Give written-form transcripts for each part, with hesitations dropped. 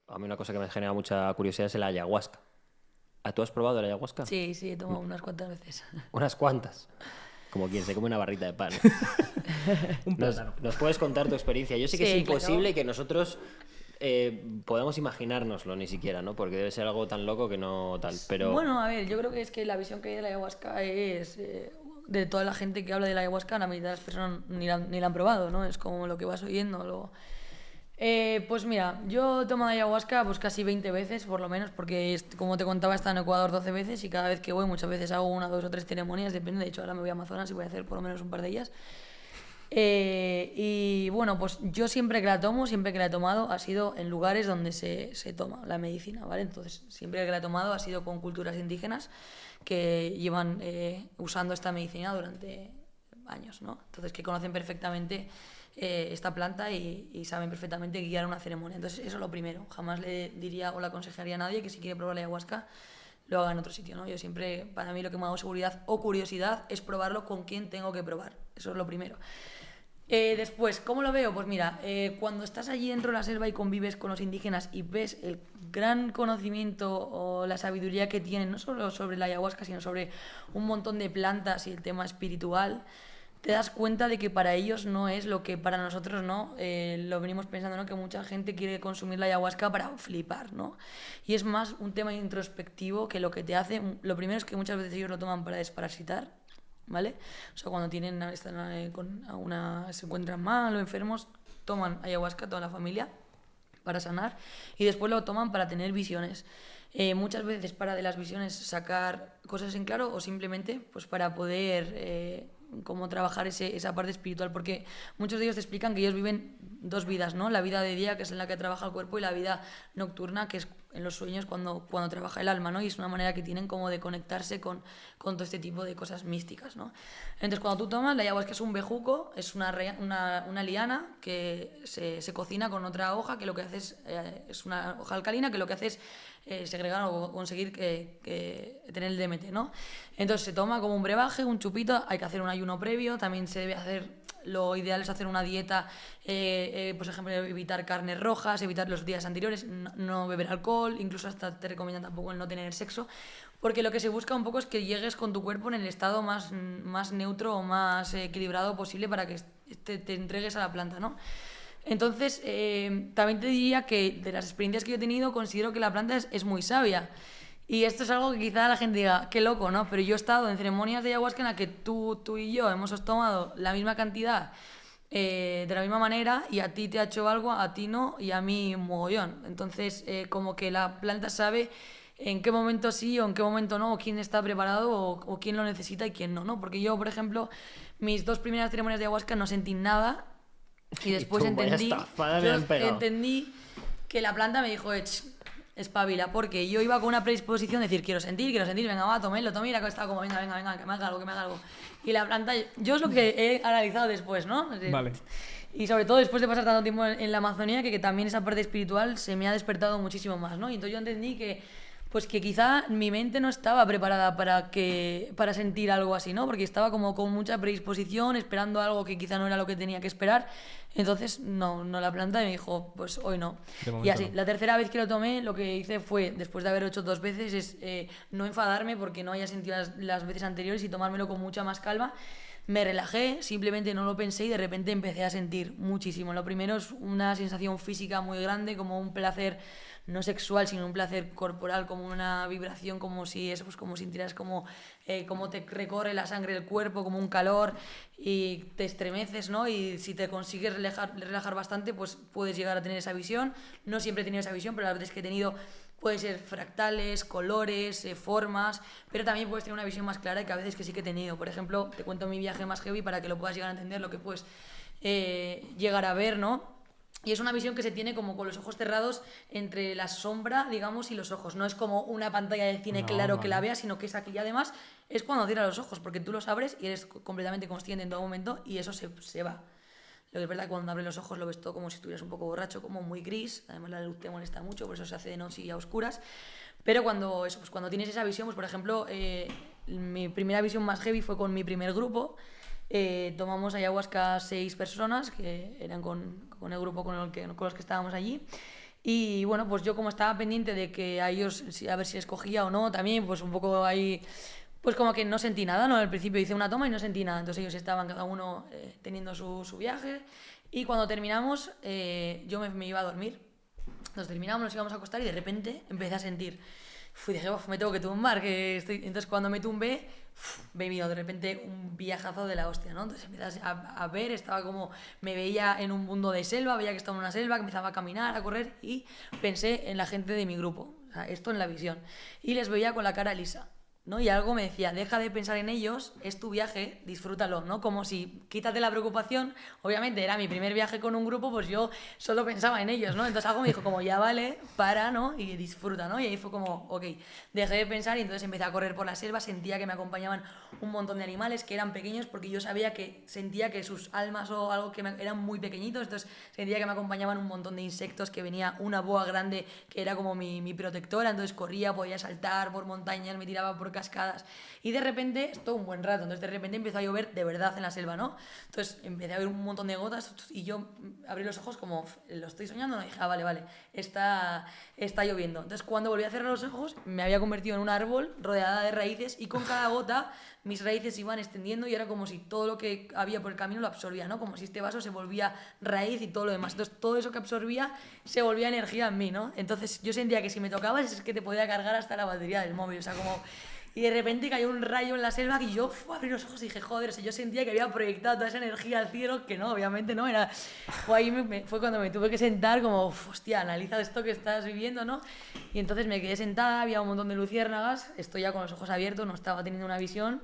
A mí una cosa que me genera mucha curiosidad es la ayahuasca. ¿Tú has probado la ayahuasca? Sí, he tomado unas cuantas veces. Unas cuantas. Como quien se come una barrita de pan. Un plátano. ¿Nos puedes contar tu experiencia? Yo sé que Sí, es imposible claro. que nosotros podamos imaginárnoslo ni siquiera, ¿no? Porque debe ser algo tan loco que no tal. Pero Bueno, a ver, yo creo que es que la visión que hay de la ayahuasca es... de toda la gente que habla de la ayahuasca, la mitad de las personas ni la han probado, ¿no? Es como lo que vas oyendo. Pues mira, yo he tomado ayahuasca pues casi 20 veces, por lo menos, porque como te contaba, he estado en Ecuador 12 veces y cada vez que voy muchas veces hago una, dos o tres ceremonias, depende. De hecho, ahora me voy a Amazonas y voy a hacer por lo menos un par de ellas. Y bueno, pues yo siempre que la tomo, siempre que la he tomado, ha sido en lugares donde se toma la medicina, ¿vale? Entonces, siempre que la he tomado ha sido con culturas indígenas que llevan usando esta medicina durante años, ¿no? Entonces, que conocen perfectamente esta planta y saben perfectamente guiar una ceremonia. Entonces, eso es lo primero. Jamás le diría o le aconsejaría a nadie que si quiere probar la ayahuasca lo haga en otro sitio, ¿no? Yo siempre, para mí lo que me ha dado seguridad o curiosidad es probarlo con quien tengo que probar. Eso es lo primero. Después, ¿cómo lo veo? Pues mira, cuando estás allí dentro de la selva y convives con los indígenas y ves el gran conocimiento o la sabiduría que tienen, no solo sobre la ayahuasca, sino sobre un montón de plantas y el tema espiritual, te das cuenta de que para ellos no es lo que para nosotros, ¿no? Lo venimos pensando, ¿no? Que mucha gente quiere consumir la ayahuasca para flipar, ¿no? Y es más un tema introspectivo que lo que te hace... Lo primero es que muchas veces ellos lo toman para desparasitar, ¿vale? O sea, cuando están se encuentran mal o enfermos, toman ayahuasca toda la familia para sanar y después lo toman para tener visiones. Muchas veces para de las visiones sacar cosas en claro o simplemente pues para poder cómo trabajar esa parte espiritual, porque muchos de ellos te explican que ellos viven dos vidas, ¿no? La vida de día, que es en la que trabaja el cuerpo, y la vida nocturna, que es en los sueños cuando trabaja el alma, ¿no? Y es una manera que tienen como de conectarse con todo este tipo de cosas místicas, ¿no? Entonces, cuando tú tomas, la ayahuasca es un bejuco, es una liana que se cocina con otra hoja, que lo que hace es una hoja alcalina, que lo que hace es segregar o conseguir tener el DMT, ¿no? Entonces se toma como un brebaje, un chupito, hay que hacer un ayuno previo, también se debe hacer, lo ideal es hacer una dieta, por ejemplo, evitar carnes rojas, evitar los días anteriores, no beber alcohol, incluso hasta te recomiendan tampoco el no tener sexo, porque lo que se busca un poco es que llegues con tu cuerpo en el estado más neutro o más equilibrado posible para que te entregues a la planta, ¿no? Entonces, también te diría que de las experiencias que yo he tenido, considero que la planta es muy sabia. Y esto es algo que quizá la gente diga, qué loco, ¿no? Pero yo he estado en ceremonias de ayahuasca en la que tú y yo hemos tomado la misma cantidad de la misma manera y a ti te ha hecho algo, a ti no y a mí un mogollón. Entonces, como que la planta sabe en qué momento sí o en qué momento no, o quién está preparado o quién lo necesita y quién no, ¿no? Porque yo, por ejemplo, mis dos primeras ceremonias de ayahuasca no sentí nada. Y después tú, vaya estafada me han pegado. entendí que la planta me dijo, espabila, porque yo iba con una predisposición de decir, quiero sentir, venga, va, tomé, y la cosa estaba como, venga, que me haga algo. Y la planta, yo es lo que he analizado después, ¿no? Vale. Y sobre todo después de pasar tanto tiempo en la Amazonía, que también esa parte espiritual se me ha despertado muchísimo más, ¿no? Y entonces yo entendí pues que quizá mi mente no estaba preparada para sentir algo así, ¿no? Porque estaba como con mucha predisposición, esperando algo que quizá no era lo que tenía que esperar. Entonces, no la planta y me dijo, pues hoy no. Y así, la tercera vez que lo tomé, lo que hice fue, después de haber hecho 2 veces, es no enfadarme porque no haya sentido las veces anteriores y tomármelo con mucha más calma. Me relajé, simplemente no lo pensé y de repente empecé a sentir muchísimo. Lo primero es una sensación física muy grande, como un placer no sexual, sino un placer corporal, como una vibración, como si sintieras como te recorre la sangre del cuerpo, como un calor y te estremeces, ¿no? Y si te consigues relajar bastante, pues puedes llegar a tener esa visión. No siempre he tenido esa visión, pero las veces que he tenido puede ser fractales, colores, formas, pero también puedes tener una visión más clara y que a veces que sí que he tenido. Por ejemplo, te cuento mi viaje más heavy para que lo puedas llegar a entender, lo que puedes llegar a ver, ¿no? Y es una visión que se tiene como con los ojos cerrados entre la sombra, digamos, y los ojos. No es como una pantalla de cine claro que la veas, sino que es aquí. Y además es cuando cierras los ojos, porque tú los abres y eres completamente consciente en todo momento y eso se va. Lo que es verdad que cuando abres los ojos lo ves todo como si estuvieras un poco borracho, como muy gris. Además la luz te molesta mucho, por eso se hace de noche y a oscuras. Pero cuando tienes esa visión, pues por ejemplo, mi primera visión más heavy fue con mi primer grupo. Tomamos ayahuasca 6 personas, que eran con el grupo con los que estábamos allí. Y bueno, pues yo como estaba pendiente de que a ellos, a ver si les cogía o no, también, pues un poco ahí, pues como que no sentí nada, ¿no? Al principio hice una toma y no sentí nada, entonces ellos estaban cada uno teniendo su viaje, y cuando terminamos yo me iba a dormir. Nos terminamos, nos íbamos a acostar y de repente empecé a sentir, dije, me tengo que tumbar, que estoy... Entonces cuando me tumbé, me vino de repente un viajazo de la hostia, ¿no? Entonces empecé a ver, estaba como, me veía en un mundo de selva, veía que estaba en una selva, que empezaba a caminar, a correr, y pensé en la gente de mi grupo, o sea, esto en la visión, y les veía con la cara lisa, ¿no? Y algo me decía, deja de pensar en ellos, es tu viaje, disfrútalo, ¿no? Como si quítate la preocupación. Obviamente era mi primer viaje con un grupo, pues yo solo pensaba en ellos, ¿no? Entonces algo me dijo como, ya vale, para, ¿no? Y disfruta, ¿no? Y ahí fue como, ok, dejé de pensar y entonces empecé a correr por la selva, sentía que me acompañaban un montón de animales que eran pequeños porque yo sentía que sus almas o algo eran muy pequeñitos, entonces sentía que me acompañaban un montón de insectos, que venía una boa grande que era como mi protectora, entonces corría, podía saltar por montañas, me tiraba por cascadas, y de repente, esto un buen rato, entonces de repente empezó a llover de verdad en la selva, ¿no? Entonces empecé a ver un montón de gotas y yo abrí los ojos como, ¿lo estoy soñando? No, dije, vale, está lloviendo. Entonces cuando volví a cerrar los ojos me había convertido en un árbol rodeada de raíces y con cada gota mis raíces iban extendiendo y era como si todo lo que había por el camino lo absorbía, ¿no? Como si este vaso se volvía raíz y todo lo demás. Entonces todo eso que absorbía se volvía energía en mí, ¿no? Entonces yo sentía que si me tocabas es que te podía cargar hasta la batería del móvil, o sea, como... Y de repente cayó un rayo en la selva y yo abrí los ojos y dije, joder, o sea, yo sentía que había proyectado toda esa energía al cielo, que no, obviamente no, era... Ahí fue cuando me tuve que sentar como, hostia, analiza esto que estás viviendo, ¿no? Y entonces me quedé sentada, había un montón de luciérnagas, estoy ya con los ojos abiertos, no estaba teniendo una visión,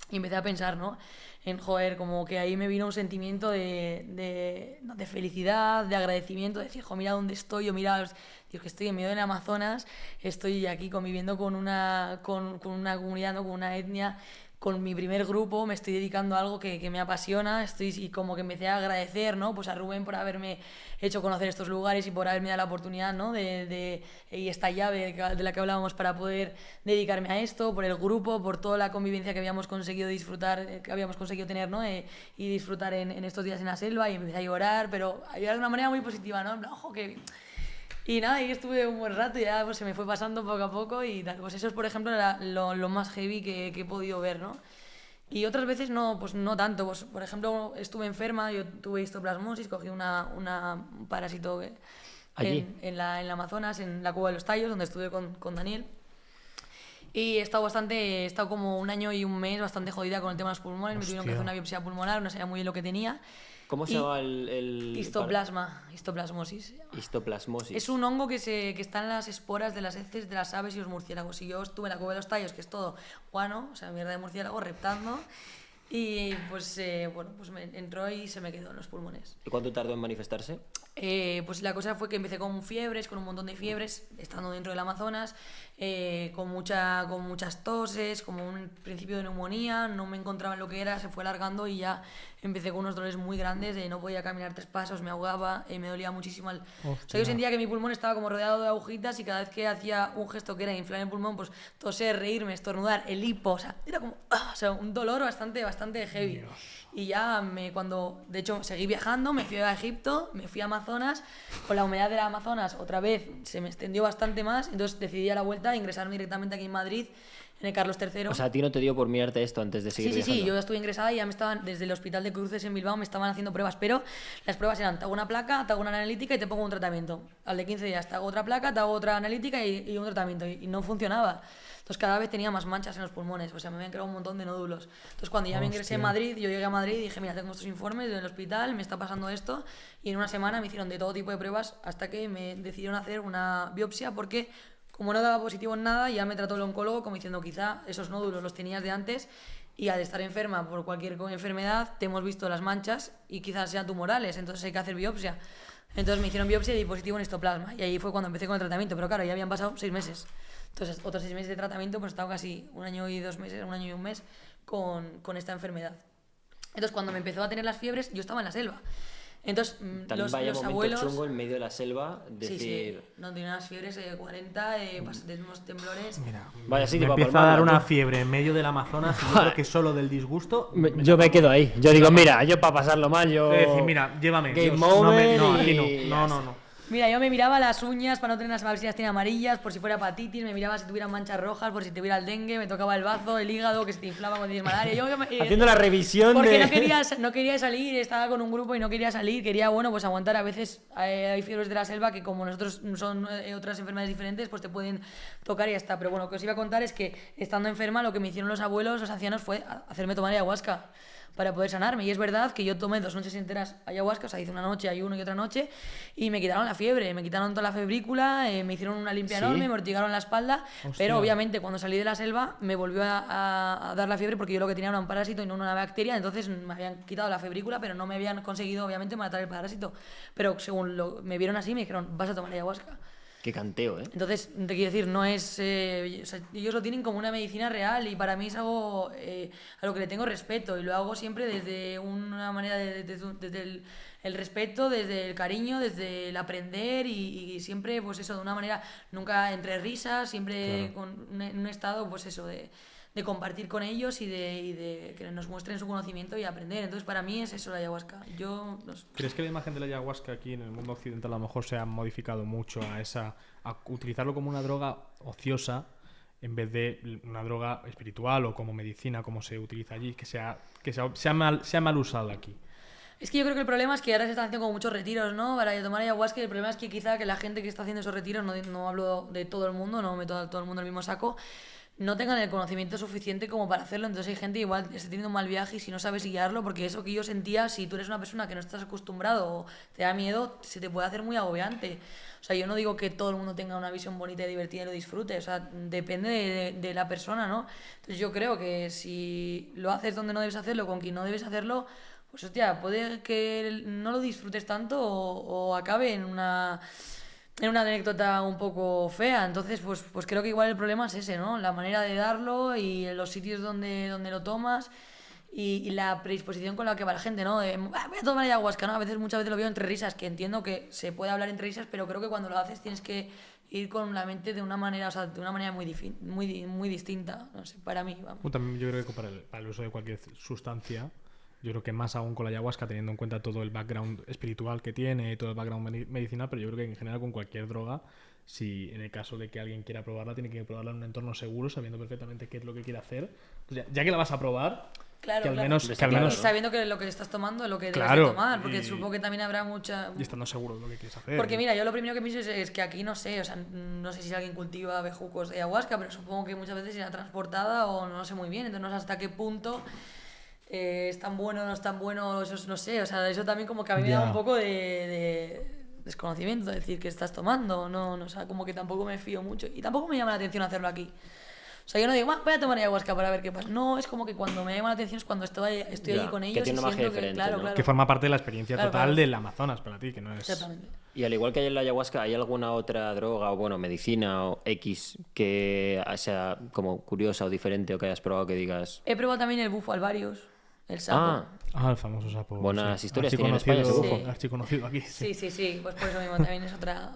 y empecé a pensar, ¿no? En, joder, como que ahí me vino un sentimiento de felicidad, de agradecimiento, de decir, jo, mira dónde estoy, yo mira, Dios, que estoy en medio del Amazonas, estoy aquí conviviendo con una comunidad, ¿no? Con una etnia, con mi primer grupo, me estoy dedicando a algo que me apasiona, y como que empecé a agradecer, ¿no? Pues a Rubén por haberme hecho conocer estos lugares y por haberme dado la oportunidad, ¿no? Y esta llave de la que hablábamos para poder dedicarme a esto, por el grupo, por toda la convivencia que habíamos conseguido disfrutar, que habíamos conseguido tener, ¿no? Y disfrutar en estos días en la selva, y empecé a llorar, pero de una manera muy positiva, ¿no? Ojo, que... Y nada, y estuve un buen rato y ya pues, se me fue pasando poco a poco y tal. Pues eso es, por ejemplo, lo más heavy que he podido ver, ¿no? Y otras veces no, pues no tanto. Pues, por ejemplo, estuve enferma, yo tuve histoplasmosis, cogí un parásito en la Amazonas, en la Cueva de los Tallos, donde estuve con Daniel. Y he estado como un año y un mes bastante jodida con el tema de los pulmones. Me tuvieron que hacer una biopsia pulmonar, no sabía muy bien lo que tenía. ¿Cómo se llama el...? Histoplasmosis. Histoplasmosis. Es un hongo que está en las esporas de las heces de las aves y los murciélagos. Y yo estuve en la Cueva de los Tallos, que es todo guano, o sea, mierda de murciélago, reptando. Y pues, pues me entró y se me quedó en los pulmones. ¿Y cuánto tardó en manifestarse? Pues la cosa fue que empecé con fiebres, con un montón de fiebres, estando dentro del Amazonas, con muchas toses, como un principio de neumonía, no me encontraba en lo que era, se fue alargando y ya empecé con unos dolores muy grandes, no podía caminar 3 pasos, me ahogaba, me dolía muchísimo. O sea, yo sentía que mi pulmón estaba como rodeado de agujitas y cada vez que hacía un gesto que era inflar el pulmón, pues toser, reírme, estornudar, el hipo, o sea, era como, o sea, un dolor bastante heavy. Dios. Y ya de hecho, seguí viajando, me fui a Egipto, me fui a Amazonas, con la humedad del Amazonas otra vez se me extendió bastante más, entonces decidí a la vuelta ingresarme directamente aquí en Madrid, en el Carlos III. O sea, ¿a ti no te dio por mirarte esto antes de seguir viajando? Sí, yo estuve ingresada y ya desde el hospital de Cruces en Bilbao me estaban haciendo pruebas, pero las pruebas eran, te hago una placa, te hago una analítica y te pongo un tratamiento. Al de 15 días te hago otra placa, te hago otra analítica y un tratamiento, y no funcionaba. Entonces cada vez tenía más manchas en los pulmones, o sea, me habían creado un montón de nódulos. Entonces cuando ya me ingresé en Madrid, yo llegué a Madrid y dije, mira, tengo estos informes del hospital, me está pasando esto, y en una semana me hicieron de todo tipo de pruebas hasta que me decidieron hacer una biopsia porque, como no daba positivo en nada, ya me trató el oncólogo como diciendo, quizá esos nódulos los tenías de antes y al estar enferma por cualquier enfermedad te hemos visto las manchas y quizás sean tumorales, entonces hay que hacer biopsia. Entonces me hicieron biopsia y di positivo en histoplasma y ahí fue cuando empecé con el tratamiento, pero claro, ya habían pasado 6 meses. Entonces, otros 6 meses de tratamiento, pues he estado casi 1 año y 2 meses, 1 año y un mes con esta enfermedad. Entonces, cuando me empezó a tener las fiebres, yo estaba en la selva. Entonces, los abuelos... chungo en medio de la selva, decir... Sí. No, tenía unas fiebres de 40, de unos temblores... Mira, vaya, sí, me empieza a dar una fiebre en medio del Amazonas y yo creo que solo del disgusto... Yo me quedo ahí. Yo digo, mira, yo para pasarlo mal, yo... decir, mira, llévame. Game Dios, over no, y... no. Mira, yo me miraba las uñas para no tener las si las tenía amarillas, por si fuera hepatitis, me miraba si tuvieran manchas rojas, por si tuviera el dengue, me tocaba el bazo, el hígado, que se te inflama cuando tienes malaria. Haciendo la revisión porque de... no quería salir, estaba con un grupo y no quería salir, quería, bueno, pues aguantar. A veces hay fiebres de la selva que como nosotros son otras enfermedades diferentes, pues te pueden tocar y ya está. Pero bueno, lo que os iba a contar es que estando enferma, lo que me hicieron los abuelos, los ancianos, fue hacerme tomar ayahuasca para poder sanarme. Y es verdad que yo tomé 2 noches enteras ayahuasca, o sea, hice una noche, ayuno y otra noche, y me quitaron la fiebre, me quitaron toda la febrícula, me hicieron una limpia enorme, me ortigaron la espalda. Hostia. Pero obviamente cuando salí de la selva me volvió a dar la fiebre porque yo lo que tenía era un parásito y no una bacteria. Entonces me habían quitado la febrícula, pero no me habían conseguido obviamente matar el parásito. Pero según me vieron así, me dijeron, vas a tomar ayahuasca. Qué canteo, ¿eh? Entonces, te quiero decir, no es... o sea, ellos lo tienen como una medicina real y para mí es algo a lo que le tengo respeto y lo hago siempre desde una manera, desde el respeto, desde el cariño, desde el aprender y siempre, pues eso, de una manera, nunca entre risas, siempre en un estado, pues eso, de compartir con ellos y de que nos muestren su conocimiento y aprender. Entonces, para mí es eso la ayahuasca. ¿Crees que la imagen de la ayahuasca aquí en el mundo occidental a lo mejor se ha modificado mucho a utilizarlo como una droga ociosa en vez de una droga espiritual o como medicina, como se utiliza allí, que sea mal usada aquí? Es que yo creo que el problema es que ahora se están haciendo como muchos retiros, ¿no? Para tomar ayahuasca, y el problema es que quizá que la gente que está haciendo esos retiros, no hablo de todo el mundo, no meto a todo el mundo en el mismo saco, no tengan el conocimiento suficiente como para hacerlo. Entonces hay gente igual está teniendo un mal viaje y si no sabes guiarlo, porque eso que yo sentía, si tú eres una persona que no estás acostumbrado o te da miedo, se te puede hacer muy agobiante. O sea, yo no digo que todo el mundo tenga una visión bonita y divertida y lo disfrute, o sea, depende de la persona, ¿no? Entonces yo creo que si lo haces donde no debes hacerlo, con quien no debes hacerlo, pues hostia, puede que no lo disfrutes tanto o acabe en una anécdota un poco fea. Entonces, pues creo que igual el problema es ese, ¿no? La manera de darlo y los sitios donde lo tomas y la predisposición con la que va la gente, ¿no? Voy a tomar ayahuasca, ¿no? Muchas veces lo veo entre risas, que entiendo que se puede hablar entre risas, pero creo que cuando lo haces tienes que ir con la mente de una manera, o sea, de una manera muy distinta, no sé, para mí, vamos. También yo creo que para el uso de cualquier sustancia, yo creo que más aún con la ayahuasca, teniendo en cuenta todo el background espiritual que tiene, todo el background medicinal, pero yo creo que en general con cualquier droga, si en el caso de que alguien quiera probarla, tiene que probarla en un entorno seguro, sabiendo perfectamente qué es lo que quiere hacer. Pues ya que la vas a probar, claro, que al claro. menos... Y sabiendo que lo que estás tomando es lo que debes de tomar, porque supongo que también habrá mucha... Y estando seguro de lo que quieres hacer. Porque mira, yo lo primero que pienso es que aquí no sé, o sea, no sé si alguien cultiva bejucos de ayahuasca, pero supongo que muchas veces será transportada o no sé muy bien, entonces no sé hasta qué punto... es tan bueno o no es tan bueno, eso no sé, o sea, eso también como que a mí me da un poco de desconocimiento, de decir que estás tomando, no, o sea, como que tampoco me fío mucho y tampoco me llama la atención hacerlo aquí. O sea, yo no digo, voy a tomar ayahuasca para ver qué pasa. No, es como que cuando me llama la atención es cuando estoy allí con ellos que tiene y magia siento diferente, que, ¿no? Que forma parte de la experiencia total claro. del Amazonas para ti, que no es... Exactamente. Y al igual que hay en la ayahuasca, ¿hay alguna otra droga o, bueno, medicina o X que sea como curiosa o diferente o que hayas probado que digas... He probado también el bufo alvarius, el sapo. El famoso sapo. Buenas historias tiene en España ese bufo. Archiconocido aquí. Sí, pues por eso mismo también es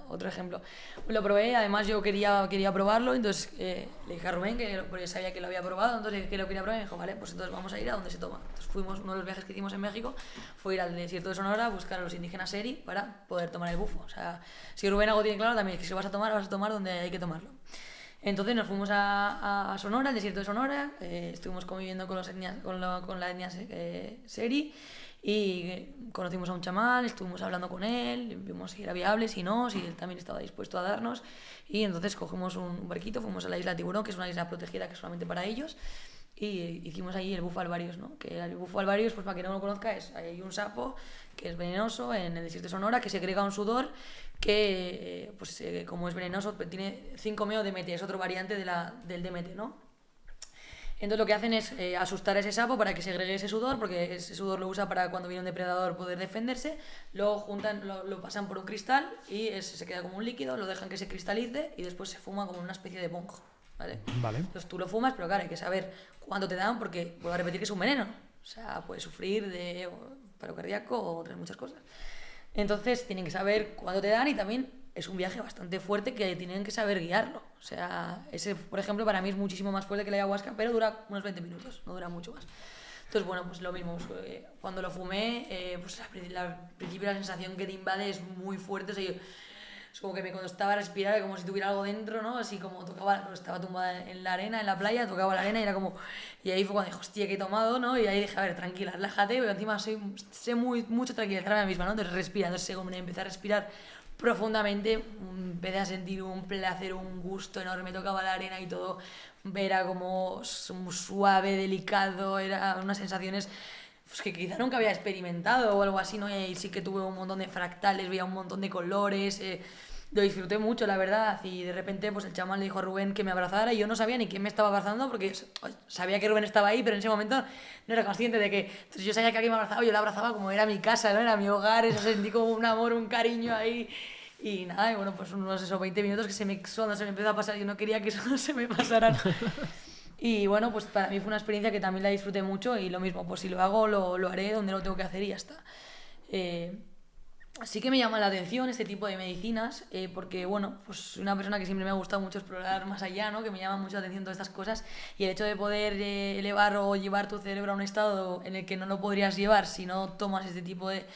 otro ejemplo. Lo probé, además yo quería probarlo, entonces le dije a Rubén, porque sabía que lo había probado, entonces que lo quería probar y me dijo, vale, pues entonces vamos a ir a donde se toma. Entonces fuimos, uno de los viajes que hicimos en México fue ir al desierto de Sonora a buscar a los indígenas Seri para poder tomar el bufo. O sea, si Rubén algo tiene claro también es que si lo vas a tomar donde hay que tomarlo. Entonces nos fuimos a Sonora, al desierto de Sonora, estuvimos conviviendo con la etnia Seri y conocimos a un chamán, estuvimos hablando con él, vimos si era viable, si no, si él también estaba dispuesto a darnos y entonces cogimos un barquito, fuimos a la isla Tiburón, que es una isla protegida que es solamente para ellos y hicimos ahí el bufo alvarius, ¿no? Que el bufo alvarius, pues para quien no lo conozca, hay un sapo que es venenoso en el desierto de Sonora, que segrega un sudor que, como es venenoso, tiene 5-meo DMT, es otro variante del DMT, ¿no? Entonces lo que hacen es asustar a ese sapo para que segregue ese sudor, porque ese sudor lo usa para cuando viene un depredador poder defenderse, lo juntan, lo pasan por un cristal y se queda como un líquido, lo dejan que se cristalice y después se fuma como una especie de ponjo, ¿vale? Entonces tú lo fumas, pero claro, hay que saber cuánto te dan, porque vuelvo a repetir que es un veneno, o sea, puedes sufrir de paro cardíaco o otras muchas cosas. Entonces tienen que saber cuándo te dan y también es un viaje bastante fuerte que tienen que saber guiarlo. O sea, ese, por ejemplo, para mí es muchísimo más fuerte que la ayahuasca, pero dura unos 20 minutos, no dura mucho más. Entonces, bueno, pues lo mismo. Cuando lo fumé, pues al principio la sensación que te invade es muy fuerte. O sea, es como que me costaba respirar, como si tuviera algo dentro, ¿no? Así como tocaba, pues estaba tumbada en la arena, en la playa, tocaba la arena y era como... Y ahí fue cuando dije, hostia, ¿qué he tomado, no? Y ahí dije, a ver, tranquila, relájate, pero encima sé mucho tranquilizarme a mí misma, ¿no? Entonces respira, entonces según empecé a respirar profundamente, empecé a sentir un placer, un gusto enorme, tocaba la arena y todo, era como suave, delicado, era unas sensaciones pues, que quizá nunca había experimentado o algo así, ¿no? Y sí que tuve un montón de fractales, veía un montón de colores, lo disfruté mucho, la verdad, y de repente pues el chamán le dijo a Rubén que me abrazara y yo no sabía ni quién me estaba abrazando porque sabía que Rubén estaba ahí, pero en ese momento no era consciente de que... Entonces yo sabía que alguien me abrazaba, yo la abrazaba como era mi casa, ¿no? Era mi hogar, eso sentí como un amor, un cariño ahí. Y nada, y bueno, pues unos esos 20 minutos que cuando se me empezó a pasar, yo no quería que eso se me pasaran. Y bueno, pues para mí fue una experiencia que también la disfruté mucho y lo mismo, pues si lo hago, lo haré donde lo tengo que hacer y ya está. Sí que me llama la atención este tipo de medicinas, porque bueno, pues soy una persona que siempre me ha gustado mucho explorar más allá, ¿no? Que me llama mucho la atención todas estas cosas y el hecho de poder elevar o llevar tu cerebro a un estado en el que no lo podrías llevar si no tomas este tipo de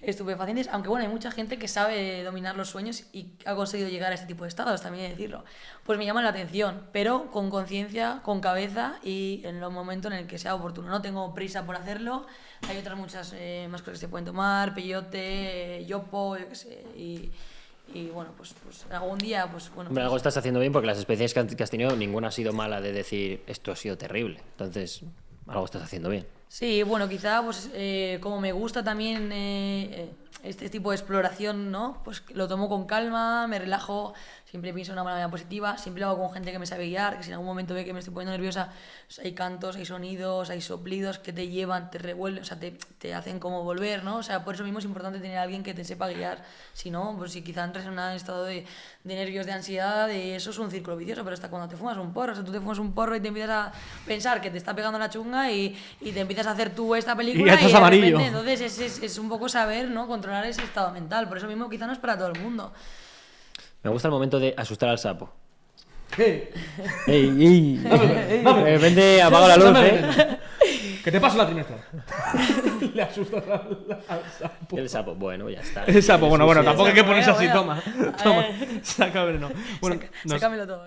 estupefacientes, aunque bueno, hay mucha gente que sabe dominar los sueños y ha conseguido llegar a este tipo de estados, también hay que decirlo. Pues me llama la atención, pero con conciencia, con cabeza y en los momentos en el que sea oportuno. No tengo prisa por hacerlo, hay otras muchas más cosas que se pueden tomar, peyote, yopo, yo qué sé, y bueno, pues algún día, pues bueno... Hombre, algo estás haciendo bien porque las experiencias que has tenido, ninguna ha sido mala de decir, esto ha sido terrible. Entonces, algo estás haciendo bien. Sí, bueno, quizá pues como me gusta también este tipo de exploración, ¿no? Pues lo tomo con calma, me relajo, siempre pienso de una manera positiva, siempre lo hago con gente que me sabe guiar, que si en algún momento ve que me estoy poniendo nerviosa, pues hay cantos, hay sonidos, hay soplidos que te llevan, te revuelven, o sea, te hacen como volver, ¿no? O sea, por eso mismo es importante tener a alguien que te sepa guiar, si no, pues si quizá entres en un estado de nervios, de ansiedad, eso es un círculo vicioso, pero hasta cuando te fumas un porro, o sea, tú te fumas un porro y te empiezas a pensar que te está pegando la chunga y te empiezas a hacer tú esta película y de repente, entonces es un poco saber, ¿no? Controlar ese estado mental, por eso mismo quizá no es para todo el mundo. Me gusta el momento de asustar al sapo. ¡Ey! ¡Ey! De repente apago la luz, ¿Qué te pasa la trimestral? Le asustas al sapo. El sapo, bueno, ya está. El sapo, bueno, Sí, tampoco hay que ponerse así, bueno. toma, saca veneno. Bueno, Sácamelo todo.